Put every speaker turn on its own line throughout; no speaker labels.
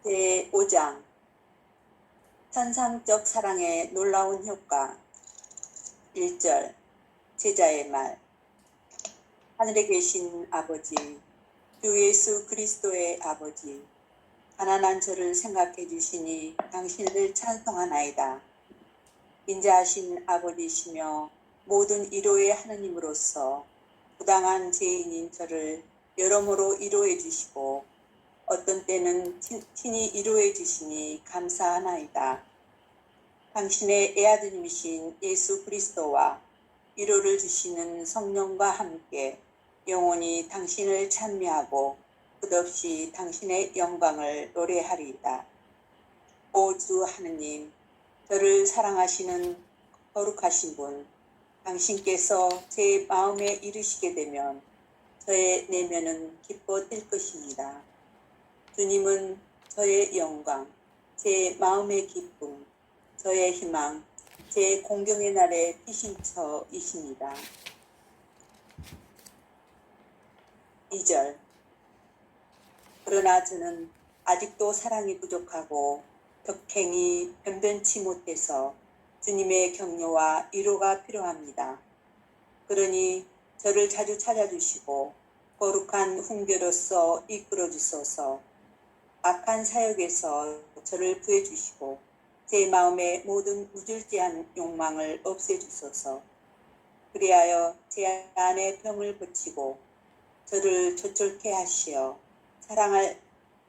제5장 천상적 사랑의 놀라운 효과. 1절 제자의 말. 하늘에 계신 아버지, 주 예수 그리스도의 아버지, 가난한 저를 생각해 주시니 당신을 찬송하나이다. 인자하신 아버지시며 모든 위로의 하느님으로서 부당한 죄인인 저를 여러모로 위로해 주시고 어떤 때는 친히 위로해 주시니 감사하나이다. 당신의 애아드님이신 예수 그리스도와 위로를 주시는 성령과 함께 영원히 당신을 찬미하고 끝없이 당신의 영광을 노래하리이다. 오 주 하느님, 저를 사랑하시는 거룩하신 분, 당신께서 제 마음에 이르시게 되면 저의 내면은 기뻐 뛸 것입니다. 주님은 저의 영광, 제 마음의 기쁨, 저의 희망, 제 공경의 날의 피신처이십니다. 2절. 그러나 저는 아직도 사랑이 부족하고 덕행이 변변치 못해서 주님의 격려와 위로가 필요합니다. 그러니 저를 자주 찾아주시고 거룩한 훈계로서 이끌어 주소서. 악한 사역에서 저를 구해주시고 제 마음의 모든 무질지한 욕망을 없애주소서. 그리하여 제 안에 병을 고치고 저를 조촐케 하시어 사랑할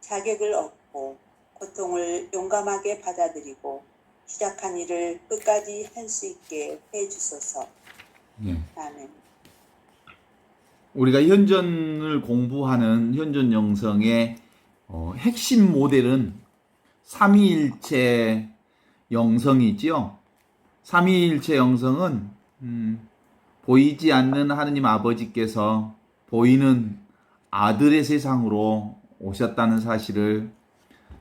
자격을 얻고 고통을 용감하게 받아들이고 시작한 일을 끝까지 할 수 있게 해주소서. 아멘.
우리가 현전을 공부하는 현전 영성의 핵심 모델은 삼위일체 영성이지요. 삼위일체 영성은 보이지 않는 하느님 아버지께서 보이는 아들의 세상으로 오셨다는 사실을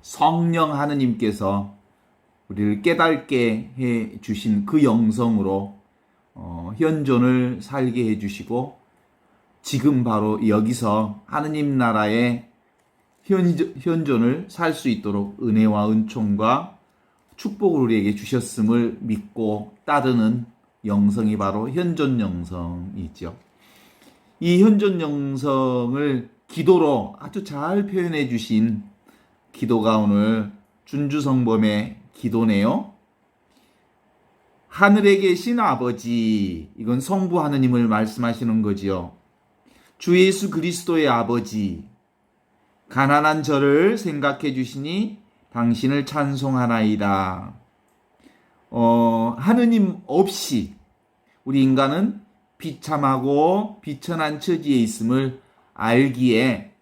성령 하느님께서 우리를 깨닫게 해 주신 그 영성으로 현존을 살게 해 주시고 지금 바로 여기서 하느님 나라의 현존을 살 수 있도록 은혜와 은총과 축복을 우리에게 주셨음을 믿고 따르는 영성이 바로 현존 영성이죠. 이 현존 영성을 기도로 아주 잘 표현해 주신 기도가 오늘 준주성범의 기도네요. 하늘에 계신 아버지, 이건 성부 하느님을 말씀하시는 거지요. 주 예수 그리스도의 아버지, 가난한 저를 생각해 주시니 당신을 찬송하나이다. 하느님 없이 우리 인간은 비참하고 비천한 처지에 있음을 알기에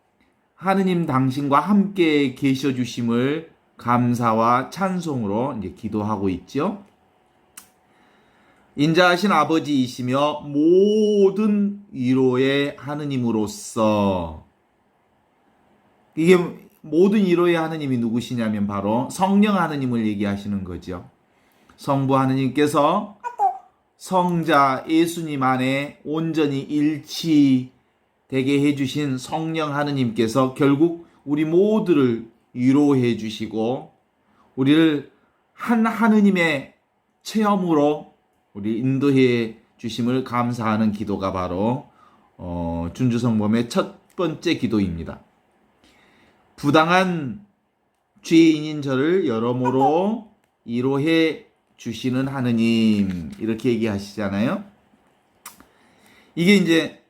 하느님 당신과 함께 계셔 주심을 감사와 찬송으로 이제 기도하고 있죠. 인자하신 아버지이시며 모든 위로의 하느님으로서, 이게 모든 위로의 하느님이 누구시냐면 바로 성령 하느님을 얘기하시는 거죠. 성부 하느님께서 성자 예수님 안에 온전히 일치되게 해주신 성령 하느님께서 결국 우리 모두를 위로해 주시고 우리를 한 하느님의 체험으로 우리 인도해 주심을 감사하는 기도가 바로 준주성범의 첫 번째 기도입니다. 부당한 죄인인 저를 여러모로 위로해 주시는 하느님, 이렇게 얘기하시잖아요. 이게 이제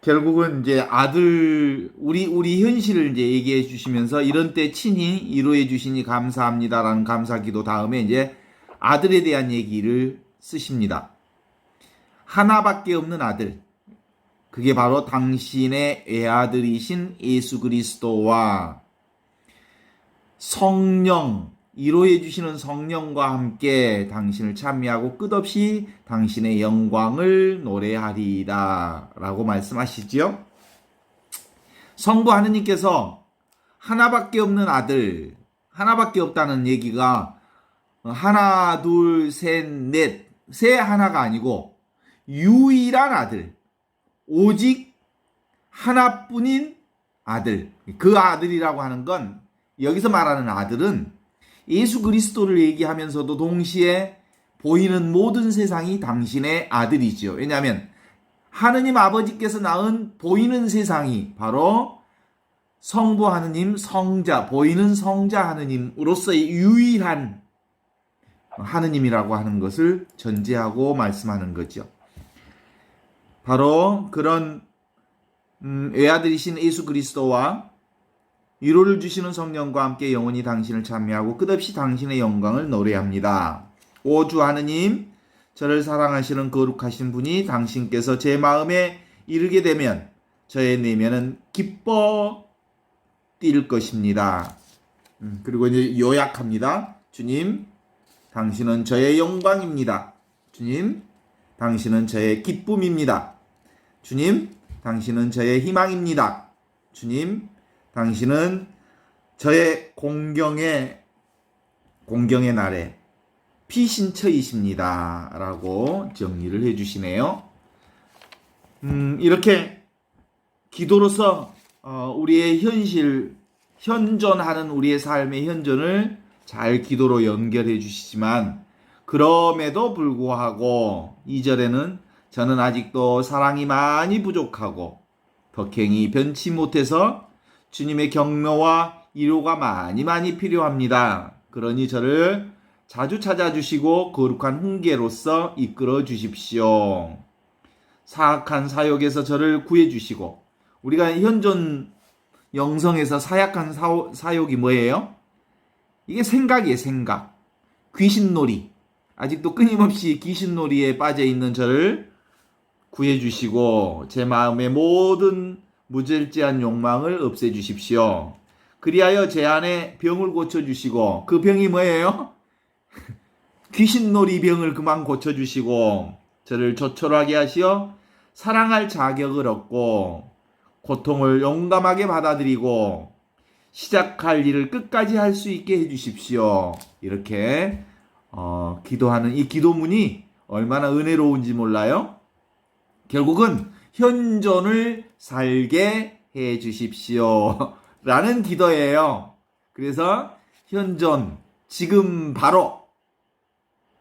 결국은 이제 아들, 우리 현실을 이제 얘기해 주시면서 이런 때 친히 위로해 주시니 감사합니다라는 감사기도 다음에 이제 아들에 대한 얘기를 쓰십니다. 하나밖에 없는 아들, 그게 바로 당신의 애아들이신 예수 그리스도와 성령, 위로해 주시는 성령과 함께 당신을 찬미하고 끝없이 당신의 영광을 노래하리이다 라고 말씀하시지요. 성부 하느님께서 하나밖에 없는 아들, 하나밖에 없다는 얘기가 하나, 둘, 셋, 넷, 세 하나가 아니고 유일한 아들, 오직 하나뿐인 아들. 그 아들이라고 하는 건 여기서 말하는 아들은 예수 그리스도를 얘기하면서도 동시에 보이는 모든 세상이 당신의 아들이지요. 왜냐하면 하느님 아버지께서 낳은 보이는 세상이 바로 성부 하느님, 성자, 보이는 성자 하느님으로서의 유일한 하느님이라고 하는 것을 전제하고 말씀하는 거죠. 바로 그런 외아들이신 예수 그리스도와 위로를 주시는 성령과 함께 영원히 당신을 찬미하고 끝없이 당신의 영광을 노래합니다. 오 주 하느님, 저를 사랑하시는 거룩하신 분이 당신께서 제 마음에 이르게 되면 저의 내면은 기뻐 뛸 것입니다. 그리고 이제 요약합니다. 주님, 당신은 저의 영광입니다. 주님, 당신은 저의 기쁨입니다. 주님, 당신은 저의 희망입니다. 주님, 당신은 저의 공경의 날에 피신처이십니다. 라고 정리를 해주시네요. 이렇게 기도로서 우리의 현존하는 우리의 삶의 현존을 잘 기도로 연결해 주시지만, 그럼에도 불구하고 2절에는 저는 아직도 사랑이 많이 부족하고 덕행이 변치 못해서 주님의 격려와 위로가 많이 필요합니다. 그러니 저를 자주 찾아주시고 거룩한 훈계로서 이끌어 주십시오. 사악한 사욕에서 저를 구해주시고, 우리가 현존 영성에서 사약한 사욕이 뭐예요? 이게 생각이에요. 생각. 귀신놀이. 아직도 끊임없이 귀신놀이에 빠져있는 저를 구해주시고 제 마음의 모든 무절제한 욕망을 없애주십시오. 그리하여 제 안에 병을 고쳐주시고, 그 병이 뭐예요? 귀신놀이 병을 그만 고쳐주시고 저를 조촐하게 하시어 사랑할 자격을 얻고 고통을 용감하게 받아들이고 시작할 일을 끝까지 할 수 있게 해주십시오. 이렇게 기도하는 이 기도문이 얼마나 은혜로운지 몰라요? 결국은 현존을 살게 해주십시오. 라는 기도예요. 그래서 현존, 지금 바로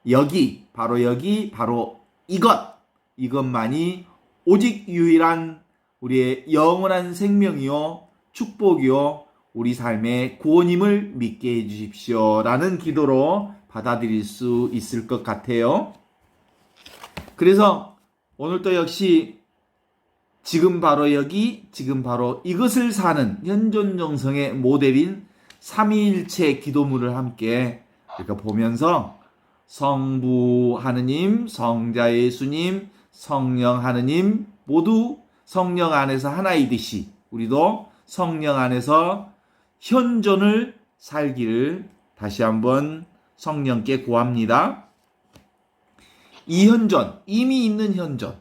여기, 바로 이것만이 오직 유일한 우리의 영원한 생명이요, 축복이요, 우리 삶의 구원임을 믿게 해주십시오. 라는 기도로 받아들일 수 있을 것 같아요. 그래서 오늘도 역시 지금 바로 여기, 지금 바로 이것을 사는 현존정성의 모델인 삼위일체 기도문을 함께 이렇게 보면서 성부 하느님, 성자 예수님, 성령 하느님 모두 성령 안에서 하나이듯이 우리도 성령 안에서 현존을 살기를 다시 한번 성령께 구합니다. 이 현존, 이미 있는 현존,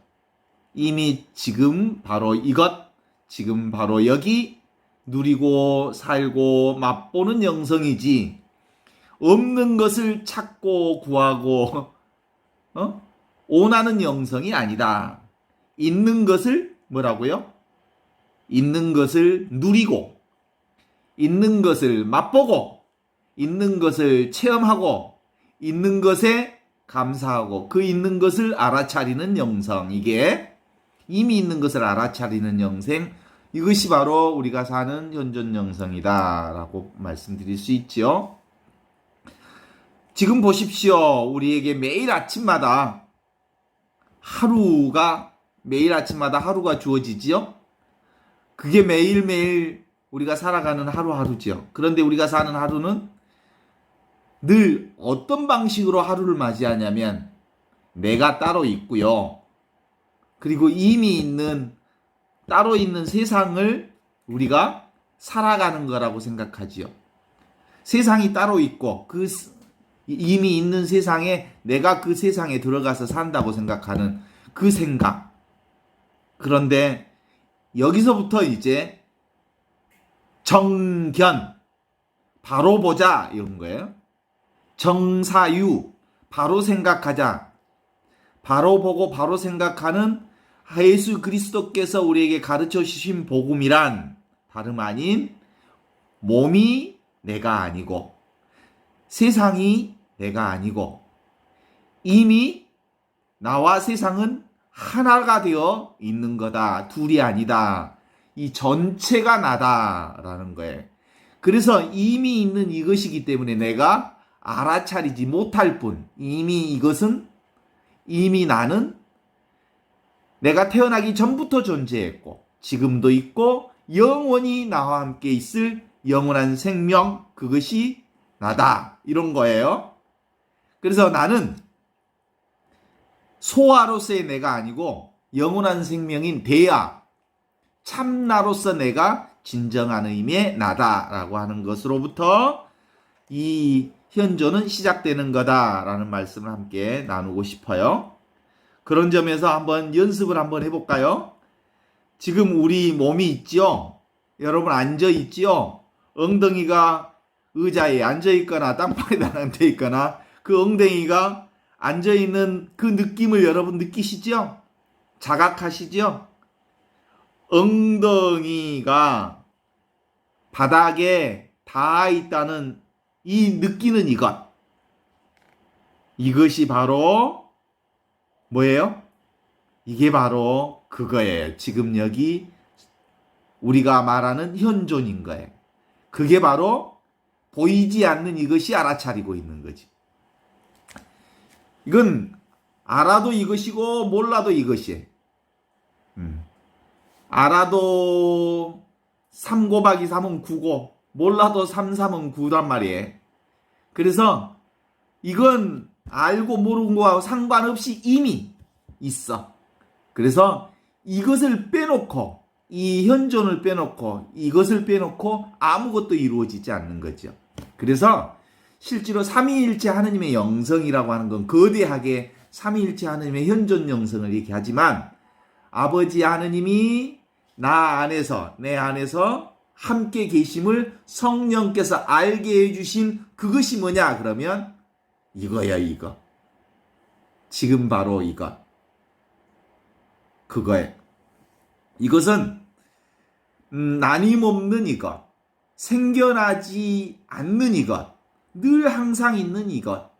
이미 지금 바로 이것, 지금 바로 여기 누리고 살고 맛보는 영성이지, 없는 것을 찾고 구하고 원하는 영성이 아니다. 있는 것을 뭐라고요? 있는 것을 누리고, 있는 것을 맛보고, 있는 것을 체험하고, 있는 것에 감사하고, 그 있는 것을 알아차리는 영성, 이게 이미 있는 것을 알아차리는 영생, 이것이 바로 우리가 사는 현존 영성이다 라고 말씀드릴 수 있죠. 지금 보십시오. 우리에게 매일 아침마다 하루가 주어지지요. 그게 매일매일 우리가 살아가는 하루하루죠. 그런데 우리가 사는 하루는 늘 어떤 방식으로 하루를 맞이하냐면 내가 따로 있고요. 그리고 이미 있는 따로 있는 세상을 우리가 살아가는 거라고 생각하지요. 세상이 따로 있고 그 이미 있는 세상에 내가 그 세상에 들어가서 산다고 생각하는 그 생각. 그런데 여기서부터 이제 정견, 바로 보자 이런 거예요. 정사유, 바로 생각하자. 바로 보고 바로 생각하는 예수 그리스도께서 우리에게 가르쳐 주신 복음이란 다름 아닌 몸이 내가 아니고 세상이 내가 아니고 이미 나와 세상은 하나가 되어 있는 거다. 둘이 아니다. 이 전체가 나다라는 거예요. 그래서 이미 있는 이것이기 때문에 내가 알아차리지 못할 뿐, 이미 나는 내가 태어나기 전부터 존재했고 지금도 있고 영원히 나와 함께 있을 영원한 생명, 그것이 나다. 이런 거예요. 그래서 나는 소아로서의 내가 아니고 영원한 생명인 대야, 참나로서 내가 진정한 의미의 나다라고 하는 것으로부터 이 현조는 시작되는 거다라는 말씀을 함께 나누고 싶어요. 그런 점에서 한번 연습을 한번 해볼까요? 지금 우리 몸이 있죠? 여러분 앉아 있죠? 엉덩이가 의자에 앉아 있거나 땅바닥에 앉아 있거나 그 엉덩이가 앉아 있는 그 느낌을 여러분 느끼시죠? 자각하시죠? 엉덩이가 바닥에 닿아 있다는 이 느끼는 이것이 바로 뭐예요? 이게 바로 그거예요. 지금 여기 우리가 말하는 현존인 거예요. 그게 바로 보이지 않는 이것이 알아차리고 있는 거지. 이건 알아도 이것이고 몰라도 이것이에요. 알아도 3 곱하기 3은 9고 몰라도 3, 3은 9단 말이에요. 그래서 이건 알고 모르는 거하고 상관없이 이미 있어. 그래서 이것을 빼놓고 이 현존을 빼놓고 이것을 빼놓고 아무것도 이루어지지 않는 거죠. 그래서 실제로 삼위일체 하느님의 영성이라고 하는 건 거대하게 삼위일체 하느님의 현존 영성을 얘기하지만 아버지 하느님이 나 안에서 내 안에서 함께 계심을 성령께서 알게 해주신 그것이 뭐냐 그러면 이거야 이거. 지금 바로 이것. 그거예요. 이것은 나님없는 이것. 생겨나지 않는 이것. 늘 항상 있는 이것.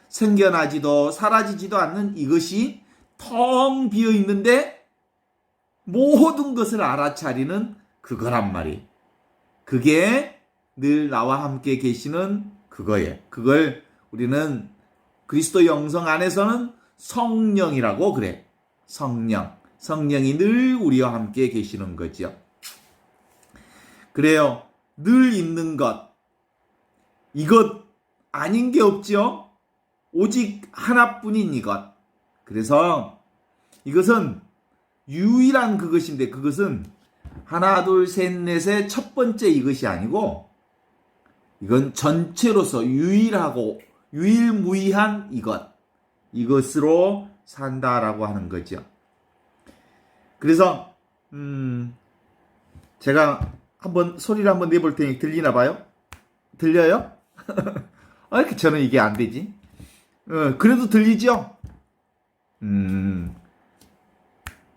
생겨나지도 사라지지도 않는 이것이 텅 비어 있는데 모든 것을 알아차리는 그거란 말이에요. 그게 늘 나와 함께 계시는 그거예요. 그걸 우리는 그리스도 영성 안에서는 성령이라고 그래. 성령이 늘 우리와 함께 계시는 거죠. 그래요. 늘 있는 것. 이것 아닌 게 없죠. 오직 하나뿐인 이것. 그래서 이것은 유일한 그것인데 그것은 하나 둘 셋 넷의 첫 번째 이것이 아니고 이건 전체로서 유일하고 유일무이한 이것으로 산다라고 하는 거죠. 그래서 제가 한번 소리를 한번 내볼 테니 들리나 봐요? 들려요? 아, 이렇게 저는 이게 안 되지? 그래도 들리죠?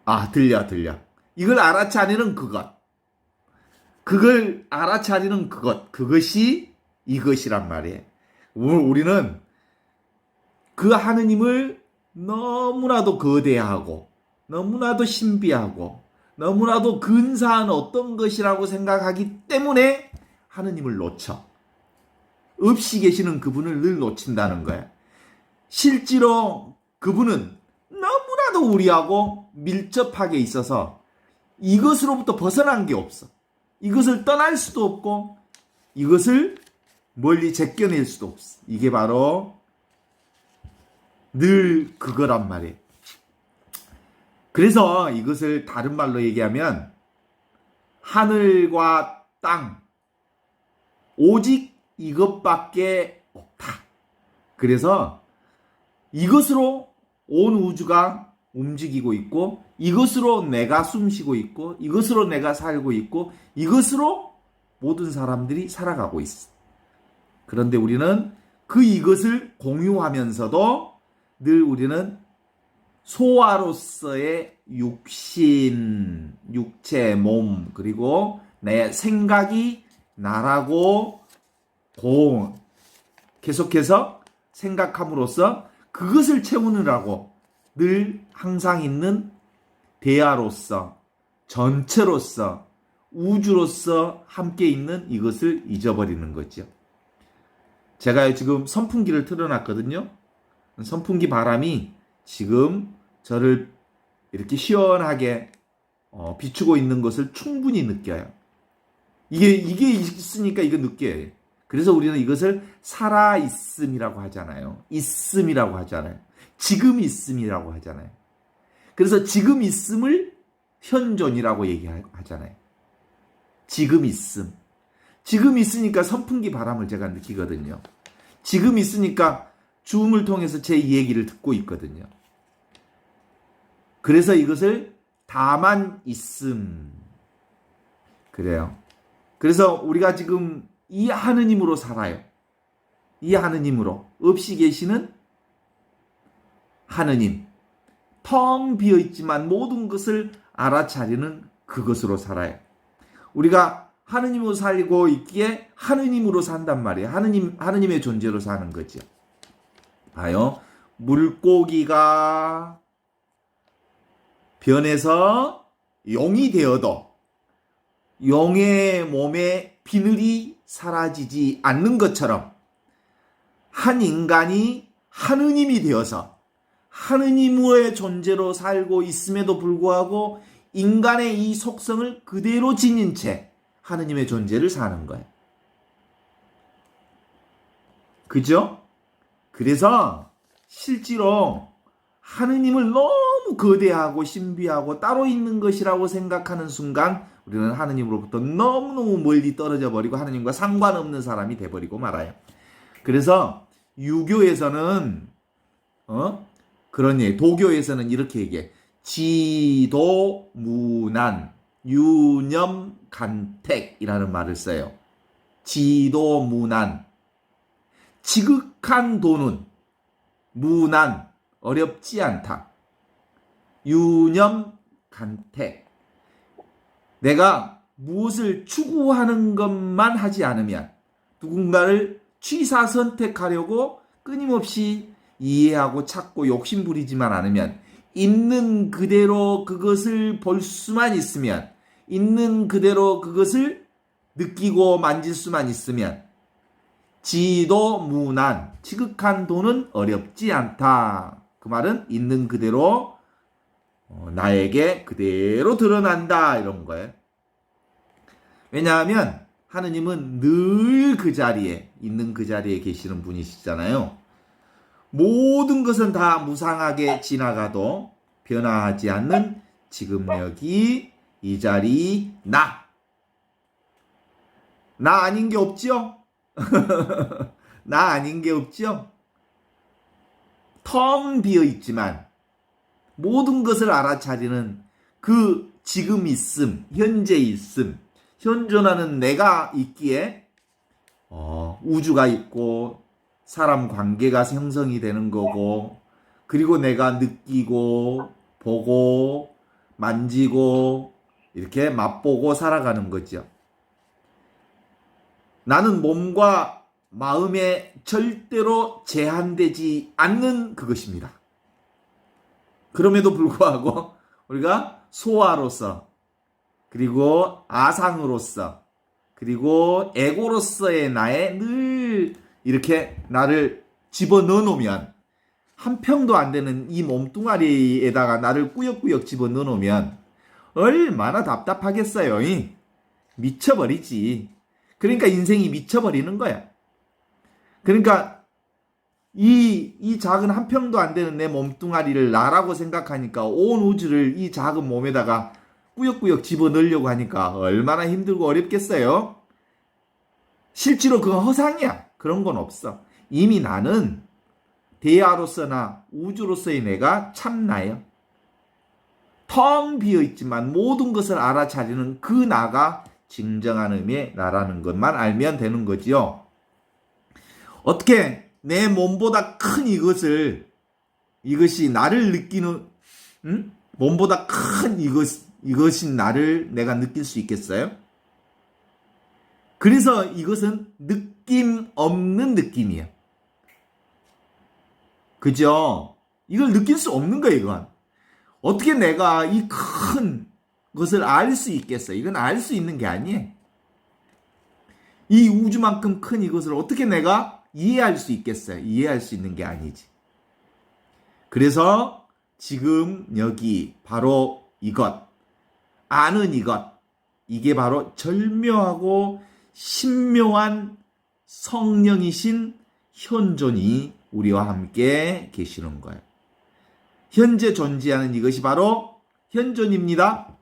아, 들려. 이걸 알아차리는 그것. 그걸 알아차리는 그것이 이것이란 말이에요. 우리는 그 하느님을 너무나도 거대하고, 너무나도 신비하고, 너무나도 근사한 어떤 것이라고 생각하기 때문에 하느님을 놓쳐. 없이 계시는 그분을 늘 놓친다는 거야. 실제로 그분은 너무나도 우리하고 밀접하게 있어서 이것으로부터 벗어난 게 없어. 이것을 떠날 수도 없고 이것을 멀리 제껴낼 수도 없어. 이게 바로 늘 그거란 말이에요. 그래서 이것을 다른 말로 얘기하면 하늘과 땅 오직 이것밖에 없다. 그래서 이것으로 온 우주가 움직이고 있고 이것으로 내가 숨쉬고 있고 이것으로 내가 살고 있고 이것으로 모든 사람들이 살아가고 있어. 그런데 우리는 그 이것을 공유하면서도 늘 우리는 소아로서의 육신, 육체, 몸, 그리고 내 생각이 나라고 계속해서 생각함으로써 그것을 채우느라고 늘 항상 있는 대야로서, 전체로서, 우주로서 함께 있는 이것을 잊어버리는 거죠. 제가 지금 선풍기를 틀어놨거든요. 선풍기 바람이 지금 저를 이렇게 시원하게 비추고 있는 것을 충분히 느껴요. 이게 있으니까 이거 느껴요. 그래서 우리는 이것을 살아있음이라고 하잖아요. 있음이라고 하잖아요. 지금 있음이라고 하잖아요. 그래서 지금 있음을 현존이라고 얘기하잖아요. 지금 있음. 지금 있으니까 선풍기 바람을 제가 느끼거든요. 지금 있으니까 줌을 통해서 제 얘기를 듣고 있거든요. 그래서 이것을 다만 있음. 그래요. 그래서 우리가 지금 이 하느님으로 살아요. 이 하느님으로. 없이 계시는 하느님. 텅 비어있지만 모든 것을 알아차리는 그것으로 살아요. 우리가 하느님으로 살고 있기에 하느님으로 산단 말이에요. 하느님의 존재로 사는 거죠. 봐요. 물고기가 변해서 용이 되어도 용의 몸에 비늘이 사라지지 않는 것처럼 한 인간이 하느님이 되어서 하느님의 존재로 살고 있음에도 불구하고 인간의 이 속성을 그대로 지닌 채 하느님의 존재를 사는 거예요. 그죠? 그래서 실제로 하느님을 너무 거대하고 신비하고 따로 있는 것이라고 생각하는 순간 우리는 하느님으로부터 너무너무 멀리 떨어져 버리고 하느님과 상관없는 사람이 돼버리고 말아요. 그래서 유교에서는 그런 얘기, 도교에서는 이렇게 얘기해. 지도무난 유념간택이라는 말을 써요. 지도무난 지극한 도는 무난 어렵지 않다. 유념간택 내가 무엇을 추구하는 것만 하지 않으면 누군가를 취사 선택하려고 끊임없이 이해하고 찾고 욕심부리지만 않으면 있는 그대로 그것을 볼 수만 있으면 있는 그대로 그것을 느끼고 만질 수만 있으면 지도무난 지극한 도는 어렵지 않다. 그 말은 있는 그대로 나에게 그대로 드러난다 이런 거예요. 왜냐하면 하느님은 늘 그 자리에 있는 그 자리에 계시는 분이시잖아요. 모든 것은 다 무상하게 지나가도 변화하지 않는 지금 여기 이 자리 나 아닌 게 없죠? 나 아닌 게 없죠? 텅 비어 있지만 모든 것을 알아차리는 그 지금 있음, 현재 있음, 현존하는 내가 있기에 우주가 있고 사람 관계가 형성이 되는 거고 그리고 내가 느끼고 보고 만지고 이렇게 맛보고 살아가는 거죠. 나는 몸과 마음에 절대로 제한되지 않는 그것입니다. 그럼에도 불구하고 우리가 소아로서 그리고 아상으로서 그리고 에고로서의 나에 늘 이렇게 나를 집어넣어 놓으면 한 평도 안 되는 이 몸뚱아리에다가 나를 꾸역꾸역 집어넣어 놓으면 얼마나 답답하겠어요. 미쳐버리지. 그러니까 인생이 미쳐버리는 거야. 그러니까 이 작은 한 평도 안 되는 내 몸뚱아리를 나라고 생각하니까 온 우주를 이 작은 몸에다가 꾸역꾸역 집어넣으려고 하니까 얼마나 힘들고 어렵겠어요. 실제로 그건 허상이야. 그런 건 없어. 이미 나는 대야로서나 우주로서의 내가 참 나예요. 텅 비어있지만 모든 것을 알아차리는 그 나가 진정한 의미의 나라는 것만 알면 되는 거지요. 어떻게 내 몸보다 큰 이것이 나를 느끼는 몸보다 큰 이것인 나를 내가 느낄 수 있겠어요? 그래서 이것은 느낌 없는 느낌이에요. 그죠? 이걸 느낄 수 없는 거예요, 이건. 어떻게 내가 이 큰 것을 알 수 있겠어요? 이건 알 수 있는 게 아니에요. 이 우주만큼 큰 이것을 어떻게 내가 이해할 수 있겠어요? 이해할 수 있는 게 아니지. 그래서 지금 여기 바로 이것, 아는 이것, 이게 바로 절묘하고 신묘한 성령이신 현존이 우리와 함께 계시는 거예요. 현재 존재하는 이것이 바로 현존입니다.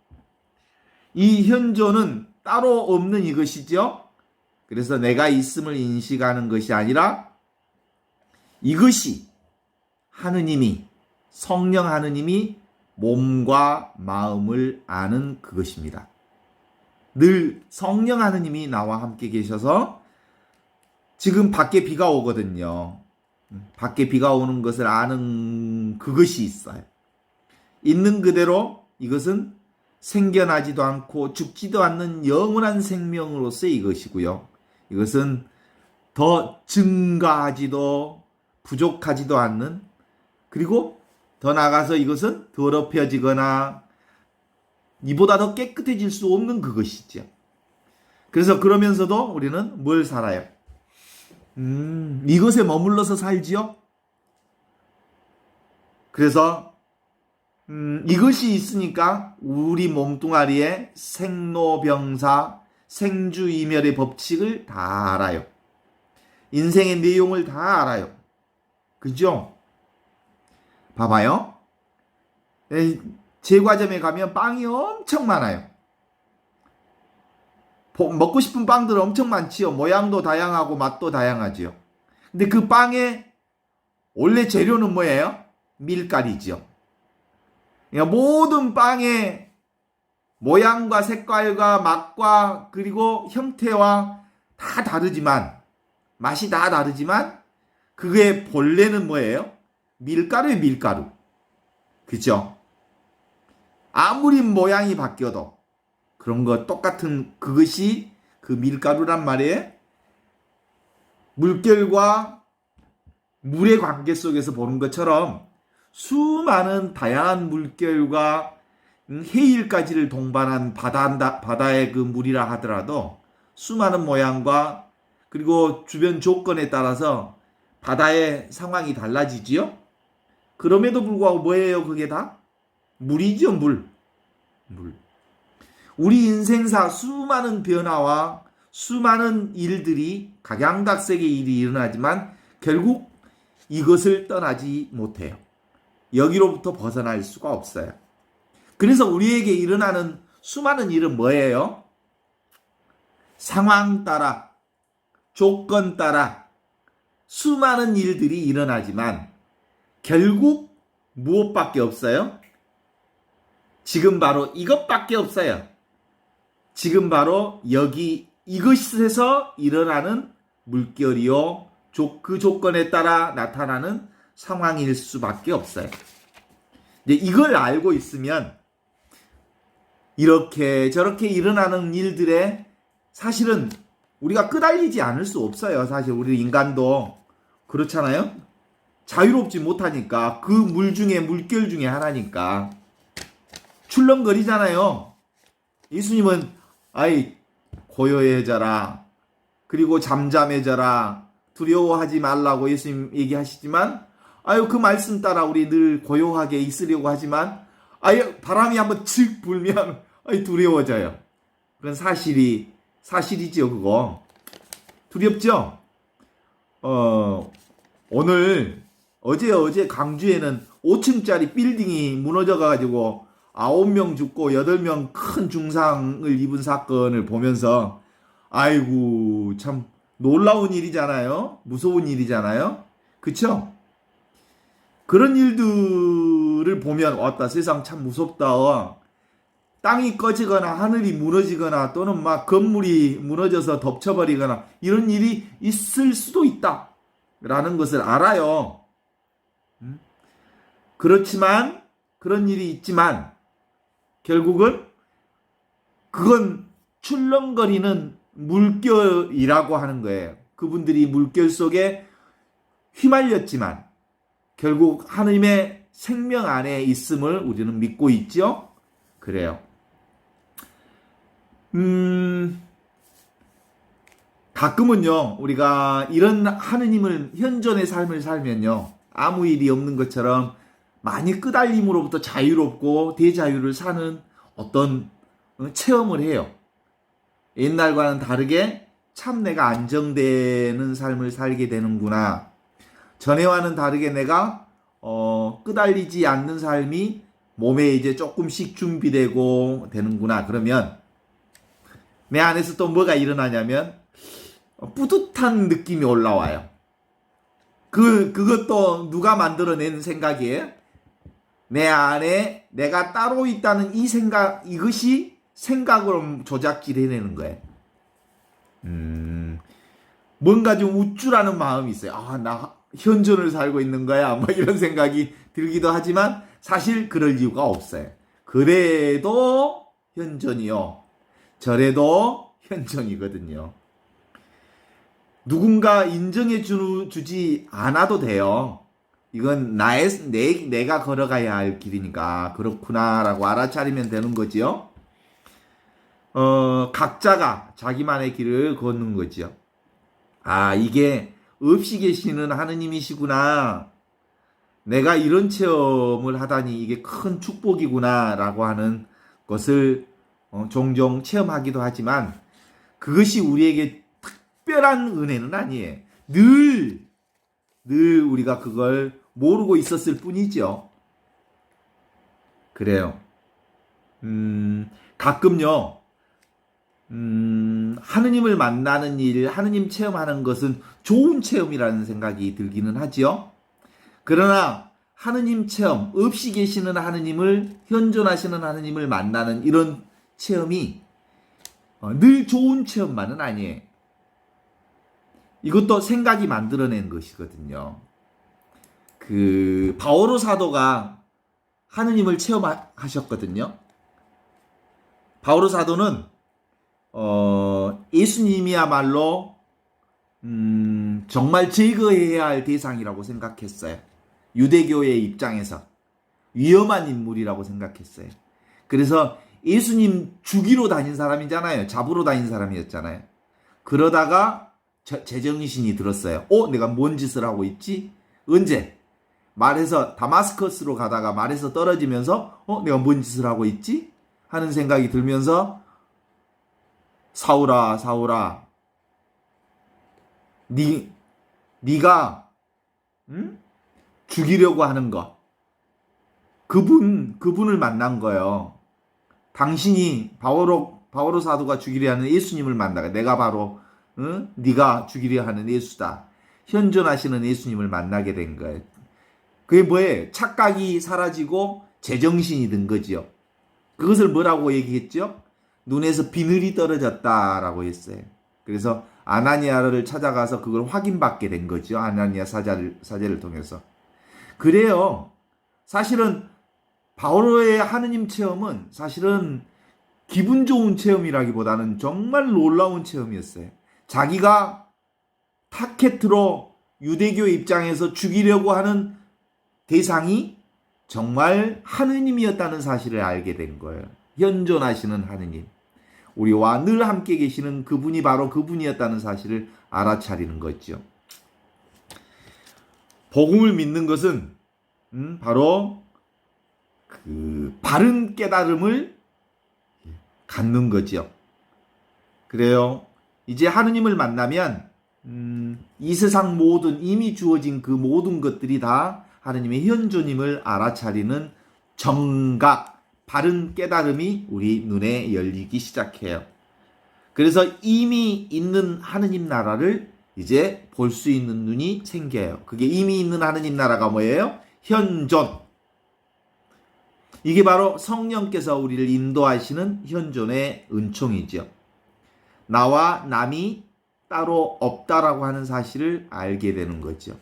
이 현존은 따로 없는 이것이죠. 그래서 내가 있음을 인식하는 것이 아니라 이것이 하느님이, 성령 하느님이 몸과 마음을 아는 그것입니다. 늘 성령 하느님이 나와 함께 계셔서 지금 밖에 비가 오거든요. 밖에 비가 오는 것을 아는 그것이 있어요. 있는 그대로 이것은 생겨나지도 않고 죽지도 않는 영원한 생명으로서의 이것이고요. 이것은 더 증가하지도 부족하지도 않는, 그리고 더 나아가서 이것은 더럽혀지거나 이보다 더 깨끗해질 수 없는 그것이죠. 그래서 그러면서도 우리는 뭘 살아요? 이것에 머물러서 살지요? 그래서 이것이 있으니까 우리 몸뚱아리의 생로병사, 생주이멸의 법칙을 다 알아요. 인생의 내용을 다 알아요. 그죠? 봐봐요. 제과점에 가면 빵이 엄청 많아요. 먹고 싶은 빵들 엄청 많지요. 모양도 다양하고 맛도 다양하지요. 근데 그 빵의 원래 재료는 뭐예요? 밀가루지요. 그러니까 모든 빵의 모양과 색깔과 맛과 그리고 형태와 다 다르지만, 맛이 다 다르지만 그게 본래는 뭐예요? 밀가루의 밀가루. 그죠? 아무리 모양이 바뀌어도 그런 거 똑같은 그것이 그 밀가루란 말이에요. 물결과 물의 관계 속에서 보는 것처럼 수많은 다양한 물결과 해일까지를 동반한 바다의 그 물이라 하더라도 수많은 모양과 그리고 주변 조건에 따라서 바다의 상황이 달라지지요. 그럼에도 불구하고 뭐예요? 그게 다? 물이죠, 물. 우리 인생사 수많은 변화와 수많은 일들이 각양각색의 일이 일어나지만 결국 이것을 떠나지 못해요. 여기로부터 벗어날 수가 없어요. 그래서 우리에게 일어나는 수많은 일은 뭐예요? 상황 따라, 조건 따라 수많은 일들이 일어나지만 결국 무엇밖에 없어요? 지금 바로 이것밖에 없어요. 지금 바로 여기 이것에서 일어나는 물결이요, 그 조건에 따라 나타나는 상황일 수밖에 없어요. 이제 이걸 알고 있으면 이렇게 저렇게 일어나는 일들에 사실은 우리가 끄달리지 않을 수 없어요. 사실 우리 인간도 그렇잖아요. 자유롭지 못하니까 그 물결 중에 하나니까 출렁거리잖아요. 예수님은 고요해져라, 그리고 잠잠해져라, 두려워하지 말라고 예수님 얘기하시지만 그 말씀 따라 우리 늘 고요하게 있으려고 하지만 바람이 한번 칙 불면 두려워져요. 그건 사실이지요. 그거 두렵죠. 어제 광주에는 5층짜리 빌딩이 무너져가지고 9명 죽고 8명 큰 중상을 입은 사건을 보면서 아이고 참 놀라운 일이잖아요. 무서운 일이잖아요. 그쵸? 그런 일들을 보면 왔다, 세상 참 무섭다. 땅이 꺼지거나 하늘이 무너지거나 또는 막 건물이 무너져서 덮쳐버리거나 이런 일이 있을 수도 있다 라는 것을 알아요. 그렇지만 그런 일이 있지만 결국은 그건 출렁거리는 물결이라고 하는 거예요. 그분들이 물결 속에 휘말렸지만 결국 하느님의 생명 안에 있음을 우리는 믿고 있죠. 그래요. 가끔은요, 우리가 이런 하느님을 현존의 삶을 살면요, 아무 일이 없는 것처럼 많이 끄달림으로부터 자유롭고 대자유를 사는 어떤 체험을 해요. 옛날과는 다르게 참 내가 안정되는 삶을 살게 되는구나. 전에와는 다르게 내가 끄달리지 않는 삶이 몸에 이제 조금씩 준비되고 되는구나. 그러면 내 안에서 또 뭐가 일어나냐면 뿌듯한 느낌이 올라와요. 그것도 누가 만들어낸 생각이에요? 내 안에 내가 따로 있다는 이 생각, 이것이 생각으로 조작질 해내는 거예요. 뭔가 좀 우쭐하는 마음이 있어요. 아, 나 현존을 살고 있는 거야. 뭐 이런 생각이 들기도 하지만 사실 그럴 이유가 없어요. 그래도 현존이요. 저래도 현존이거든요. 누군가 인정해 주지 않아도 돼요. 이건 내가 걸어가야 할 길이니까 그렇구나라고 알아차리면 되는 거지요. 각자가 자기만의 길을 걷는 거지요. 아, 이게 없이 계시는 하느님이시구나. 내가 이런 체험을 하다니 이게 큰 축복이구나라고 하는 것을 종종 체험하기도 하지만 그것이 우리에게 특별한 은혜는 아니에요. 늘 우리가 그걸 모르고 있었을 뿐이죠. 그래요. 가끔요, 하느님을 만나는 일, 하느님 체험하는 것은 좋은 체험이라는 생각이 들기는 하지요. 그러나 하느님 체험, 없이 계시는 하느님을, 현존하시는 하느님을 만나는 이런 체험이 늘 좋은 체험만은 아니에요. 이것도 생각이 만들어낸 것이거든요. 바오로 사도가 하느님을 체험하셨거든요. 바오로 사도는 예수님이야말로 정말 제거해야 할 대상이라고 생각했어요. 유대교의 입장에서 위험한 인물이라고 생각했어요. 그래서 예수님 죽이러 다닌 사람이잖아요. 잡으러 다닌 사람이었잖아요. 그러다가 제정신이 들었어요. 내가 뭔 짓을 하고 있지? 언제? 말에서 다마스커스로 가다가 말에서 떨어지면서 내가 뭔 짓을 하고 있지? 하는 생각이 들면서 사울아, 사울아, 네가 죽이려고 하는 것, 그분을 만난 거예요. 당신이 바오로 사도가 죽이려 하는 예수님을 만나가. 내가 바로 네가 죽이려 하는 예수다. 현존하시는 예수님을 만나게 된 거예요. 그게 뭐예요? 착각이 사라지고 제정신이 든 거지요. 그것을 뭐라고 얘기했죠? 눈에서 비늘이 떨어졌다라고 했어요. 그래서 아나니아를 찾아가서 그걸 확인받게 된 거죠. 아나니아 사제를 통해서. 그래요. 사실은 바오로의 하느님 체험은 사실은 기분 좋은 체험이라기보다는 정말 놀라운 체험이었어요. 자기가 타켓으로 유대교 입장에서 죽이려고 하는 대상이 정말 하느님이었다는 사실을 알게 된 거예요. 현존하시는 하느님. 우리와 늘 함께 계시는 그분이 바로 그분이었다는 사실을 알아차리는 거죠. 복음을 믿는 것은 바로 바른 깨달음을 갖는 거죠. 그래요. 이제 하느님을 만나면 이 세상 모든 이미 주어진 그 모든 것들이 다 하느님의 현존임을 알아차리는 정각, 바른 깨달음이 우리 눈에 열리기 시작해요. 그래서 이미 있는 하느님 나라를 이제 볼 수 있는 눈이 생겨요. 그게 이미 있는 하느님 나라가 뭐예요? 현존. 이게 바로 성령께서 우리를 인도하시는 현존의 은총이죠. 나와 남이 따로 없다라고 하는 사실을 알게 되는 거죠.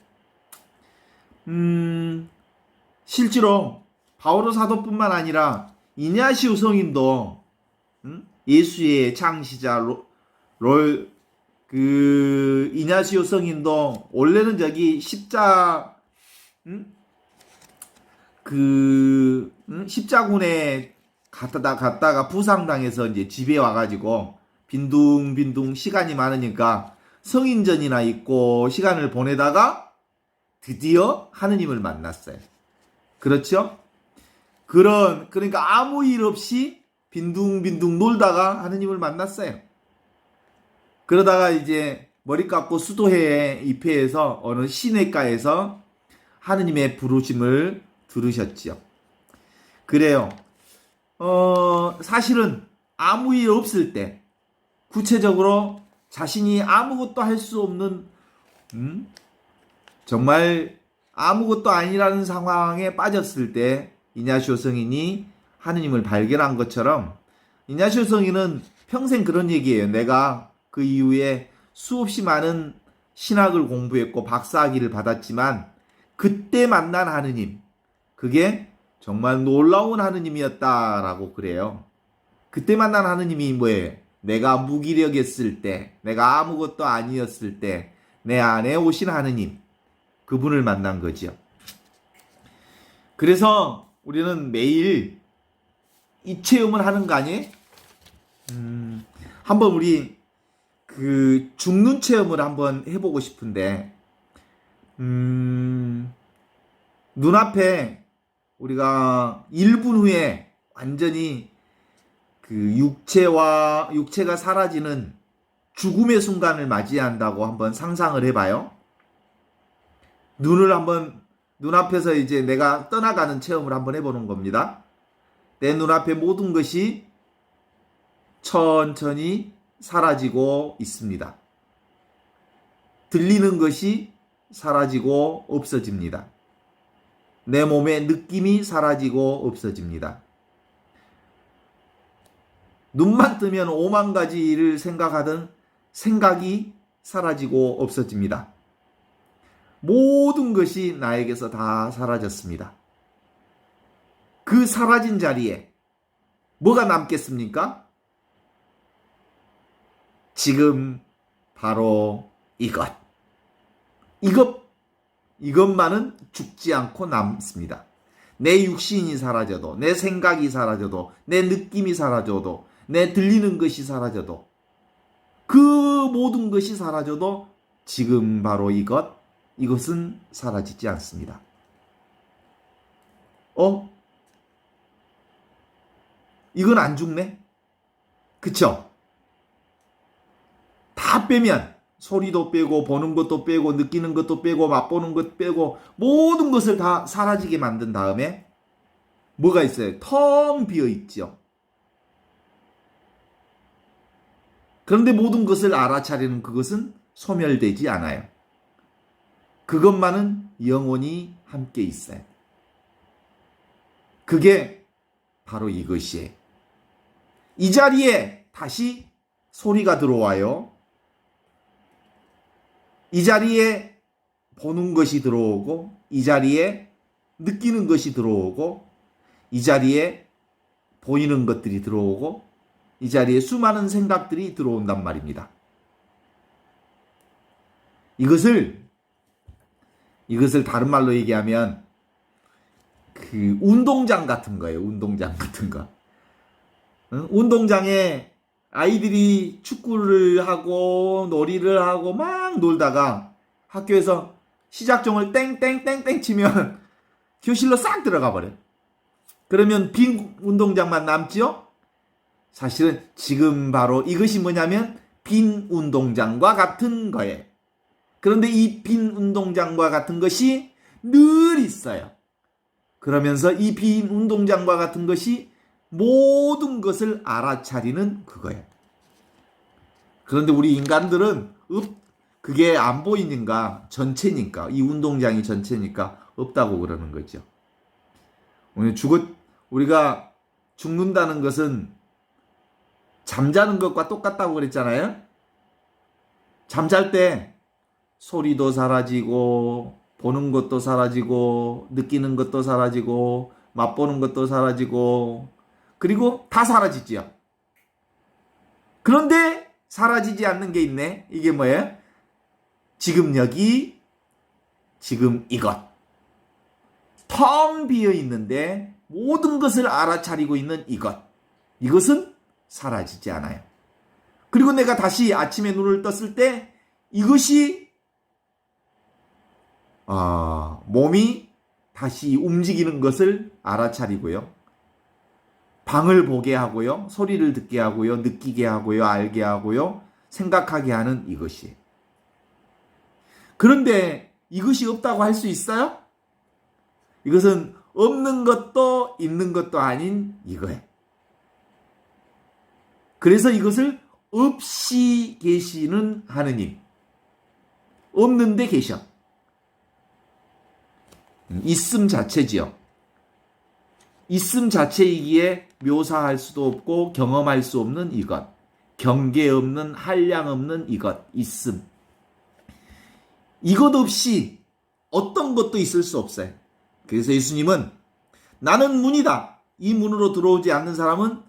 실제로 바오로 사도뿐만 아니라 이냐시오 성인도 예수의 창시자 이냐시오 성인도 원래는 저기 십자군에 갔다가 부상당해서 이제 집에 와가지고 빈둥빈둥 시간이 많으니까 성인전이나 있고 시간을 보내다가 드디어 하느님을 만났어요. 그렇죠? 그러니까 아무 일 없이 빈둥빈둥 놀다가 하느님을 만났어요. 그러다가 이제 머리 깎고 수도회에 입회해서 어느 시내가에서 하느님의 부르심을 들으셨지요. 그래요. 사실은 아무 일 없을 때, 구체적으로 자신이 아무것도 할 수 없는, 정말 아무것도 아니라는 상황에 빠졌을 때, 이냐시오 성인이 하느님을 발견한 것처럼, 이냐시오 성인은 평생 그런 얘기예요. 내가 그 이후에 수없이 많은 신학을 공부했고 박사학위를 받았지만, 그때 만난 하느님, 그게 정말 놀라운 하느님이었다라고 그래요. 그때 만난 하느님이 뭐예요? 내가 무기력했을 때, 내가 아무것도 아니었을 때 내 안에 오신 하느님, 그분을 만난 거죠. 그래서 우리는 매일 이 체험을 하는 거 아니에요? 한번 우리 그 죽는 체험을 한번 해보고 싶은데, 눈앞에 우리가 1분 후에 완전히 그 육체가 사라지는 죽음의 순간을 맞이한다고 한번 상상을 해봐요. 눈앞에서 이제 내가 떠나가는 체험을 한번 해보는 겁니다. 내 눈앞에 모든 것이 천천히 사라지고 있습니다. 들리는 것이 사라지고 없어집니다. 내 몸의 느낌이 사라지고 없어집니다. 눈만 뜨면 5만 가지를 생각하던 생각이 사라지고 없어집니다. 모든 것이 나에게서 다 사라졌습니다. 그 사라진 자리에 뭐가 남겠습니까? 지금 바로 이것만은 죽지 않고 남습니다. 내 육신이 사라져도, 내 생각이 사라져도, 내 느낌이 사라져도, 내 들리는 것이 사라져도, 그 모든 것이 사라져도 지금 바로 이것은 사라지지 않습니다. 이건 안 죽네? 그쵸? 다 빼면 소리도 빼고 보는 것도 빼고 느끼는 것도 빼고 맛보는 것 빼고 모든 것을 다 사라지게 만든 다음에 뭐가 있어요? 텅 비어 있죠. 그런데 모든 것을 알아차리는 그것은 소멸되지 않아요. 그것만은 영원히 함께 있어요. 그게 바로 이것이에요. 이 자리에 다시 소리가 들어와요. 이 자리에 보는 것이 들어오고, 이 자리에 느끼는 것이 들어오고, 이 자리에 보이는 것들이 들어오고, 이 자리에 수많은 생각들이 들어온단 말입니다. 이것을 다른 말로 얘기하면 그 운동장 같은 거예요. 운동장 같은 거. 운동장에 아이들이 축구를 하고 놀이를 하고 막 놀다가 학교에서 시작종을 땡땡땡땡 치면 교실로 싹 들어가 버려요. 그러면 빈 운동장만 남지요? 사실은 지금 바로 이것이 뭐냐면 빈 운동장과 같은 거예요. 그런데 이 빈 운동장과 같은 것이 늘 있어요. 그러면서 이 빈 운동장과 같은 것이 모든 것을 알아차리는 그거예요. 그런데 우리 인간들은 그게 안 보이니까, 전체니까, 이 운동장이 전체니까 없다고 그러는 거죠. 우리가 죽는다는 것은 잠자는 것과 똑같다고 그랬잖아요. 잠잘 때 소리도 사라지고 보는 것도 사라지고 느끼는 것도 사라지고 맛보는 것도 사라지고, 그리고 다 사라지지요. 그런데 사라지지 않는 게 있네. 이게 뭐예요? 지금 여기, 지금 이것. 텅 비어 있는데 모든 것을 알아차리고 있는 이것. 이것은 사라지지 않아요. 그리고 내가 다시 아침에 눈을 떴을 때 이것이 몸이 다시 움직이는 것을 알아차리고요. 방을 보게 하고요. 소리를 듣게 하고요. 느끼게 하고요. 알게 하고요. 생각하게 하는 이것이. 그런데 이것이 없다고 할 수 있어요? 이것은 없는 것도 있는 것도 아닌 이거예요. 그래서 이것을 없이 계시는 하느님. 없는데 계셔. 있음 자체지요. 있음 자체이기에 묘사할 수도 없고 경험할 수 없는 이것. 경계 없는 한량 없는 이것. 있음. 이것 없이 어떤 것도 있을 수 없어요. 그래서 예수님은 나는 문이다. 이 문으로 들어오지 않는 사람은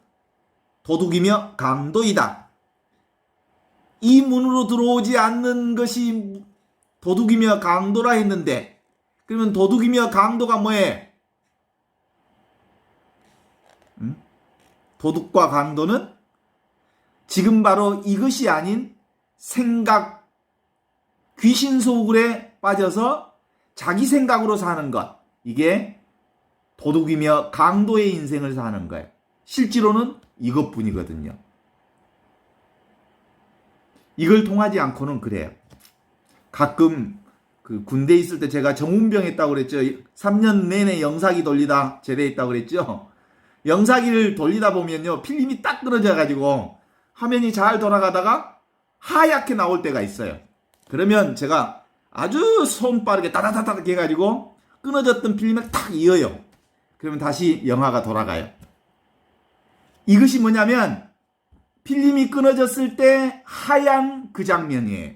도둑이며 강도이다. 이 문으로 들어오지 않는 것이 도둑이며 강도라 했는데, 그러면 도둑이며 강도가 뭐예요? 도둑과 강도는 지금 바로 이것이 아닌 생각, 귀신 소굴에 빠져서 자기 생각으로 사는 것. 이게 도둑이며 강도의 인생을 사는 거예요. 실제로는 이것뿐이거든요. 이걸 통하지 않고는 그래요. 가끔 그 군대에 있을 때 제가 정운병 했다고 그랬죠. 3년 내내 영사기 돌리다 제대했다고 그랬죠. 영사기를 돌리다 보면요, 필름이 딱 끊어져가지고 화면이 잘 돌아가다가 하얗게 나올 때가 있어요. 그러면 제가 아주 손빠르게 따다다닥 해가지고 끊어졌던 필름을 탁 이어요. 그러면 다시 영화가 돌아가요. 이것이 뭐냐면 필름이 끊어졌을 때 하얀 그 장면이에요.